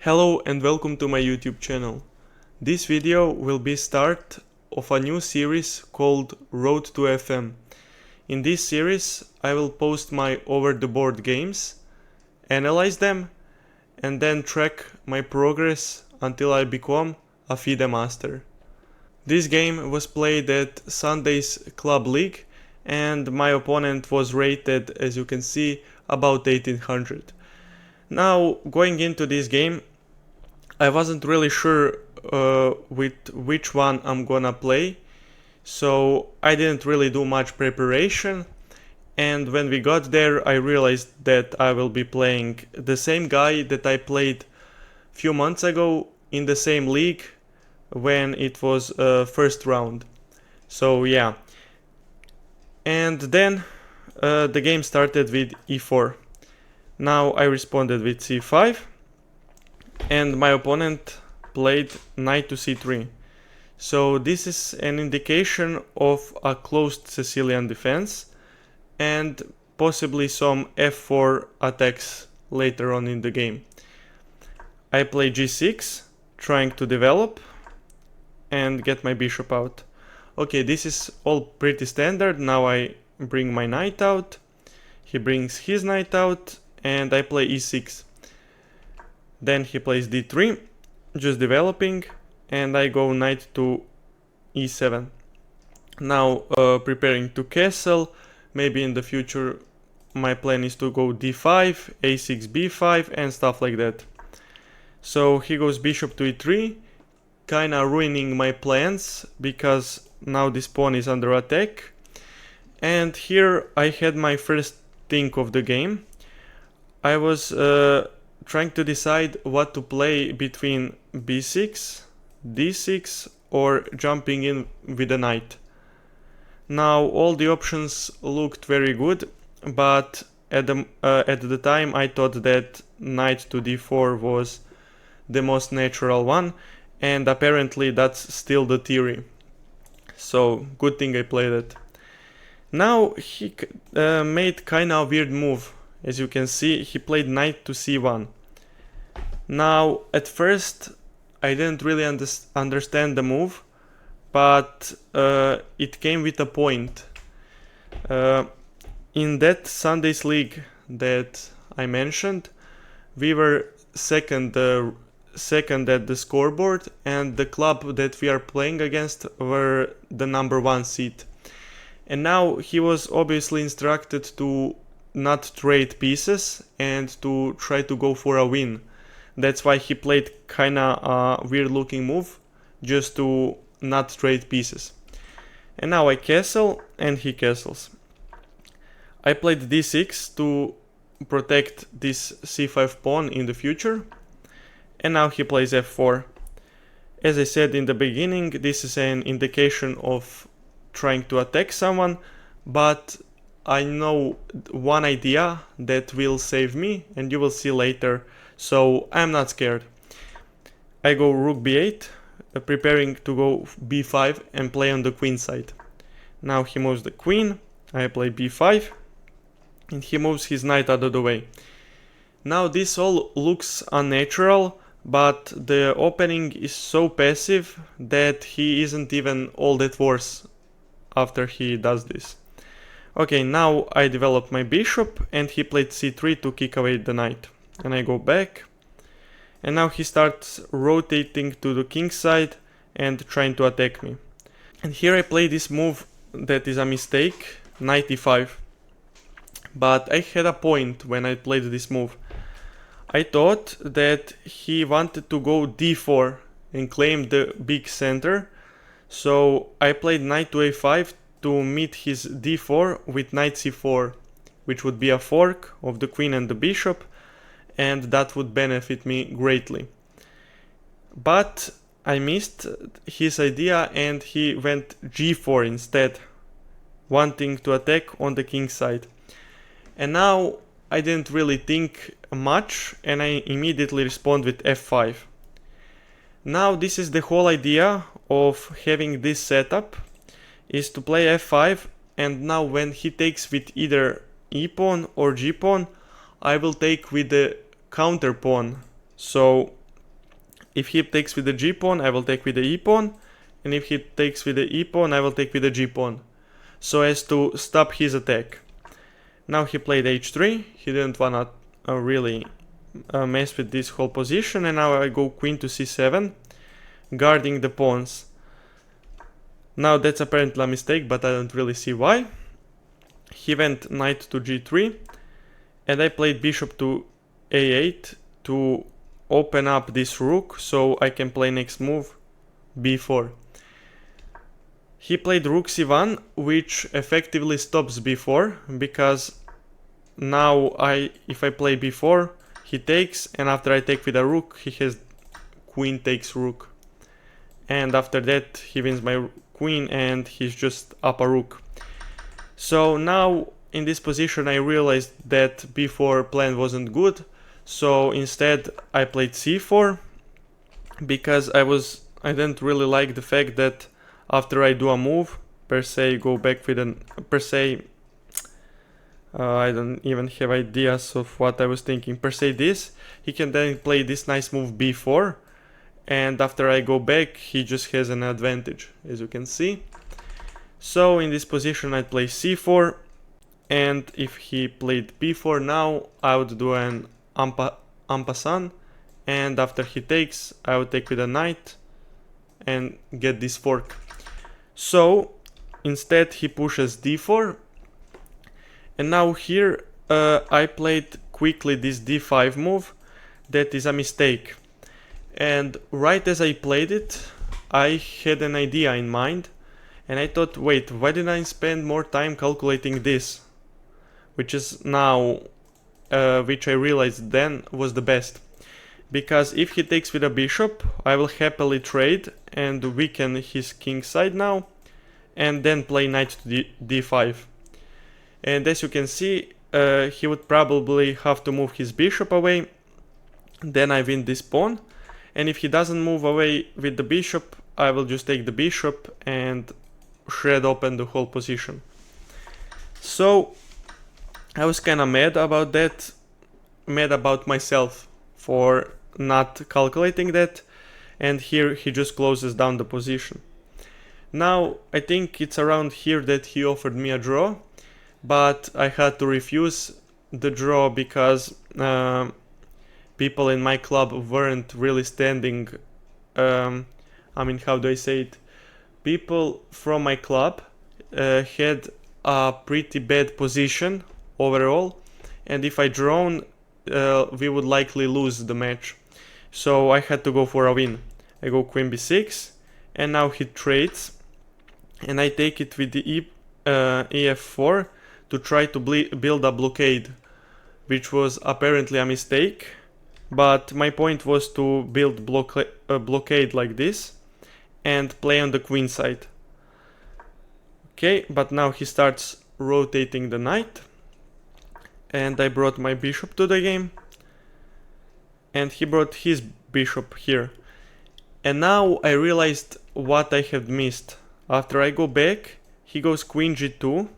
Hello and welcome to my YouTube channel. This video will be start of a new series called Road to FM. In this series I will post my over-the-board games, analyze them, and then track my progress until I become a FIDE master. This game was played at Sunday's Club League and my opponent was rated, as you can see, about 1800. Now, going into this game, I wasn't really sure with which one I'm gonna play, so I didn't really do much preparation, and when we got there I realized that I will be playing the same guy that I played few months ago in the same league when it was first round. So yeah, and then the game started with e4. Now I responded with c5, and my opponent played knight to c3. So this is an indication of a closed Sicilian defense and possibly some f4 attacks later on in the game. I play g6, trying to develop and get my bishop out. Okay, this is all pretty standard. Now I bring my knight out, he brings his knight out, and I play e6. Then he plays d3, just developing, and I go knight to e7. Now preparing to castle. Maybe in the future my plan is to go d5, a6, b5 and stuff like that. So he goes bishop to e3, kinda ruining my plans because now this pawn is under attack. And here I had my first think of the game. I was trying to decide what to play between b6, d6 or jumping in with a knight. Now all the options looked very good, but at the time I thought that knight to d4 was the most natural one, and apparently that's still the theory. So good thing I played it. Now he made kinda a weird move. As you can see, he played knight to c1. Now, at first, I didn't really understand the move, but it came with a point. In that Sunday's league that I mentioned, we were second at the scoreboard, and the club that we are playing against were the number one seed. And now he was obviously instructed to not trade pieces and to try to go for a win. That's why he played kinda a weird looking move, just to not trade pieces. And now I castle and he castles. I played d6 to protect this c5 pawn in the future, and now he plays f4. As I said in the beginning, this is an indication of trying to attack someone, but I know one idea that will save me, and you will see later, so I'm not scared. I go rook b8, preparing to go b5 and play on the queen side. Now he moves the queen, I play b5, and he moves his knight out of the way. Now this all looks unnatural, but the opening is so passive that he isn't even all that worse after he does this. Okay, now I develop my bishop and he played c3 to kick away the knight. And I go back. And now he starts rotating to the king side and trying to attack me. And here I play this move that is a mistake, knight e5. But I had a point when I played this move. I thought that he wanted to go d4 and claim the big center. So I played knight to a5 to meet his d4 with knight c4, which would be a fork of the queen and the bishop, and that would benefit me greatly. But I missed his idea and he went g4 instead, wanting to attack on the king side. And now I didn't really think much and I immediately respond with f5. Now this is the whole idea of having this setup, is to play f5, and now when he takes with either e pawn or g pawn, I will take with the counter pawn. So If he takes with the g pawn, I will take with the e pawn, and if he takes with the e pawn, I will take with the g pawn, so as to stop his attack. Now he played h3, he didn't wanna really mess with this whole position, and now I go queen to c7, guarding the pawns. Now that's apparently a mistake, but I don't really see why. He went knight to g3, and I played bishop to a8 to open up this rook, so I can play next move b4. He played rook c1, which effectively stops b4, because now if I play b4, he takes, and after I take with a rook, he has queen takes rook. And after that, he wins my queen, and he's just up a rook. So now, in this position, I realized that b4 plan wasn't good, so instead I played c4, because I didn't really like the fact that after I do a move, per se go back with an, per se, I don't even have ideas of what I was thinking, per se this, he can then play this nice move b4, and after I go back, he just has an advantage, as you can see. So in this position I play c4, and if he played b4 now, I would do an en passant, and after he takes, I would take with a knight and get this fork. So instead he pushes d4, and now here I played quickly this d5 move. That is a mistake, and right as I played it, I had an idea in mind, and I thought, wait, why didn't I spend more time calculating this? Which is now, which I realized then was the best. Because if he takes with a bishop, I will happily trade and weaken his king side now, and then play knight to d5. And as you can see, he would probably have to move his bishop away, then I win this pawn, and if he doesn't move away with the bishop, I will just take the bishop and shred open the whole position. So I was kinda mad about that, mad about myself for not calculating that, and here he just closes down the position. Now I think it's around here that he offered me a draw, but I had to refuse the draw because people in my club weren't really standing, I mean, how do I say it? People from my club had a pretty bad position overall, and if I drawn, we would likely lose the match. So I had to go for a win. I go queen b6, and now he trades, and I take it with the ef4 to try to build a blockade, which was apparently a mistake, but my point was to build a blockade like this and play on the queen side. Okay, but now he starts rotating the knight, and I brought my bishop to the game, and he brought his bishop here. And now I realized what I had missed. After I go back, he goes queen g2,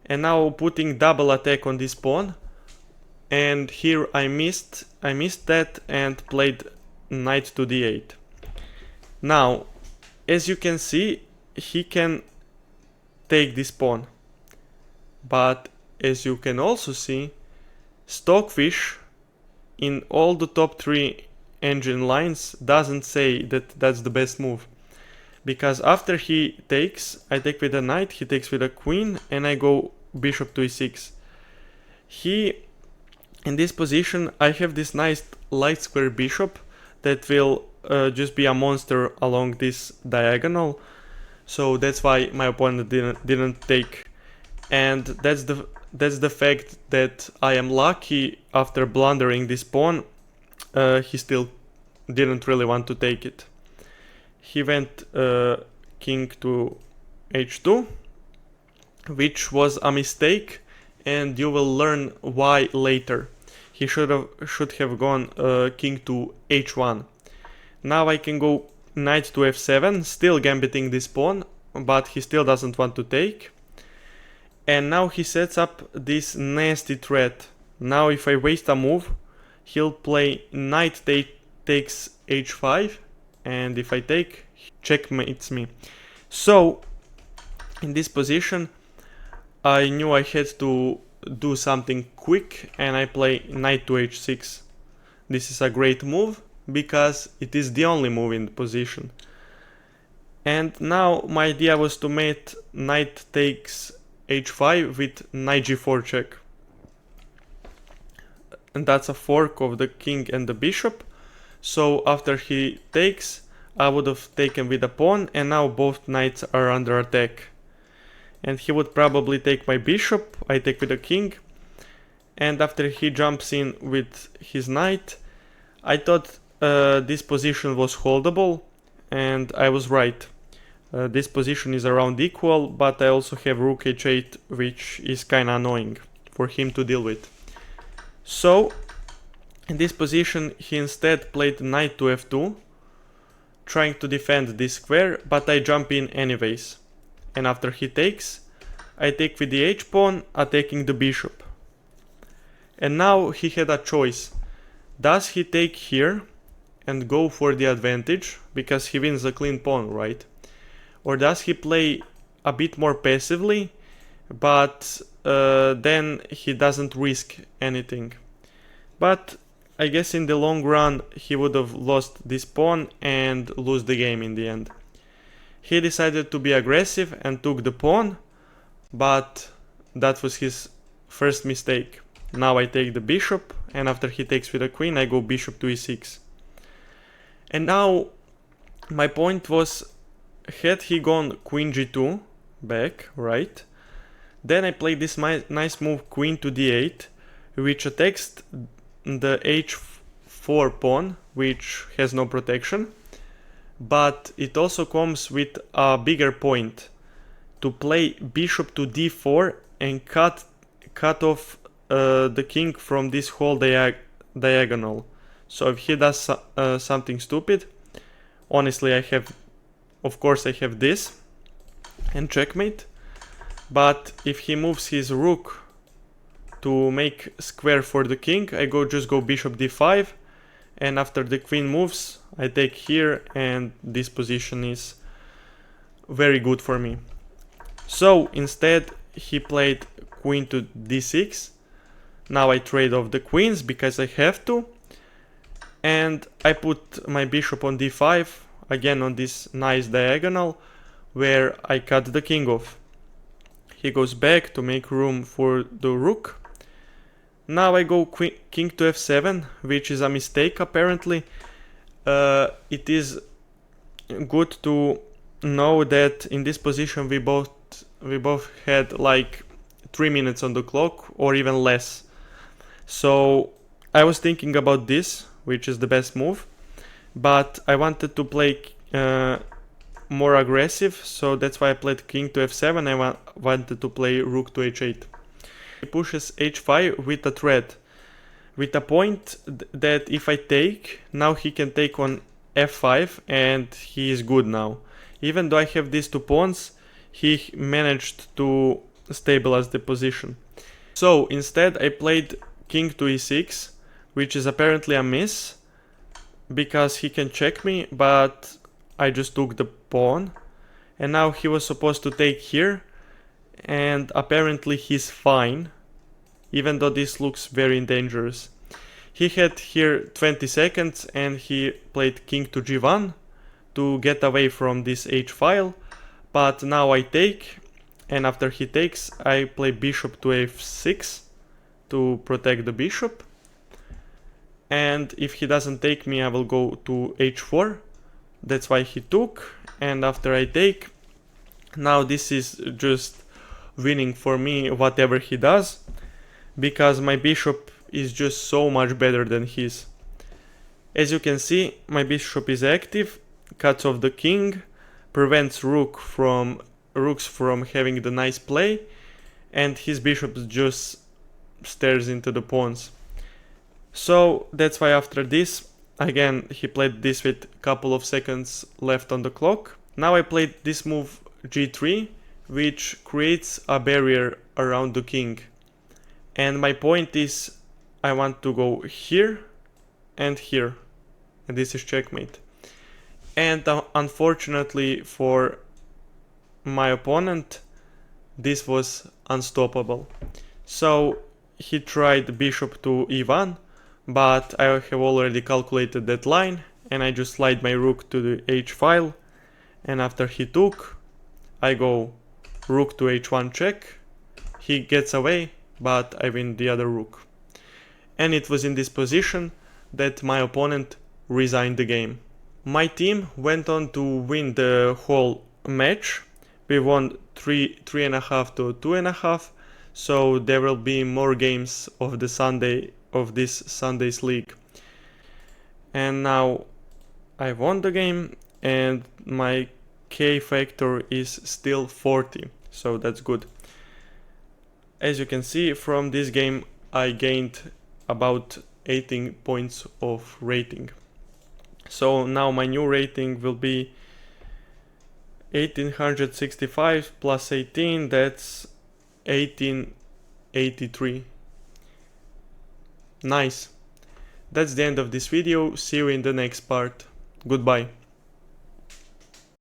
and now putting double attack on this pawn, and here I missed that and played knight to d8. Now, as you can see, he can take this pawn, but as you can also see, Stockfish in all the top 3 engine lines doesn't say that that's the best move, because after he takes, I take with a knight, he takes with a queen, and I go bishop to e6. In this position, I have this nice light square bishop that will just be a monster along this diagonal, so that's why my opponent didn't take. And that's the fact that I am lucky. After blundering this pawn, he still didn't really want to take it. He went king to h2, which was a mistake, and you will learn why later. He should have gone king to h1. Now I can go knight to f7, still gambiting this pawn, but he still doesn't want to take. And now he sets up this nasty threat. Now if I waste a move, he'll play knight takes h5, and if I take, checkmates me. So in this position I knew I had to do something quick, and I play knight to h6. This is a great move because it is the only move in the position. And now my idea was to mate knight takes h5 with knight g4 check. And that's a fork of the king and the bishop. So after he takes, I would have taken with a pawn, and now both knights are under attack. And he would probably take my bishop, I take with the king, and after he jumps in with his knight, I thought this position was holdable, and I was right. This position is around equal, but I also have rook h8, which is kinda annoying for him to deal with. So in this position he instead played knight to f2, trying to defend this square, but I jump in anyways. And after he takes, I take with the h-pawn, attacking the bishop. And now he had a choice. Does he take here and go for the advantage, because he wins a clean pawn, right? Or does he play a bit more passively, but then he doesn't risk anything? But I guess in the long run he would have lost this pawn and lose the game in the end. He decided to be aggressive and took the pawn, but that was his first mistake. Now I take the bishop, and after he takes with the queen I go bishop to e6. And now my point was, had he gone queen g2 back, right? Then I played this nice move queen to d8, which attacks the h4 pawn, which has no protection. But it also comes with a bigger point, to play bishop to d4 and cut off the king from this whole diagonal. So if he does something stupid, honestly of course I have this and checkmate. But if he moves his rook to make square for the king, I just go bishop d5, and after the queen moves I take here, and this position is very good for me. So instead he played queen to d6. Now I trade off the queens because I have to, and I put my bishop on d5, again on this nice diagonal where I cut the king off. He goes back to make room for the rook. Now I go king to f7, which is a mistake apparently. It is good to know that in this position we both had like 3 minutes on the clock, or even less. So I was thinking about this, which is the best move, but I wanted to play more aggressive, so that's why I played king to f7. I wanted to play rook to h8. He pushes h5 with a threat, with a point that if I take, now he can take on f5, and he is good now. Even though I have these two pawns, he managed to stabilize the position. So instead I played king to e6, which is apparently a miss, because he can check me, but I just took the pawn. And now he was supposed to take here, and apparently he's fine, even though this looks very dangerous. He had here 20 seconds and he played king to g1 to get away from this h-file, but now I take, and after he takes I play bishop to f6 to protect the bishop, and if he doesn't take me I will go to h4. That's why he took, and after I take, now this is just winning for me whatever he does, because my bishop is just so much better than his. As you can see, my bishop is active, cuts off the king, prevents rooks from having the nice play, and his bishop just stares into the pawns. So that's why after this, again he played this with a couple of seconds left on the clock. Now I played this move g3, which creates a barrier around the king. And my point is, I want to go here and here. and this is checkmate. And unfortunately for my opponent, this was unstoppable. So he tried bishop to e1, but I have already calculated that line, and I just slide my rook to the h file, and after he took, I go rook to h1 check, he gets away, but I win the other rook. And it was in this position that my opponent resigned the game. My team went on to win the whole match. We won 3.5 to 2.5, so there will be more games of this Sunday's league. And now I won the game, and my K factor is still 40, so that's good. As you can see from this game, I gained about 18 points of rating. So now my new rating will be 1865 plus 18, that's 1883. Nice. That's the end of this video. See you in the next part. Goodbye.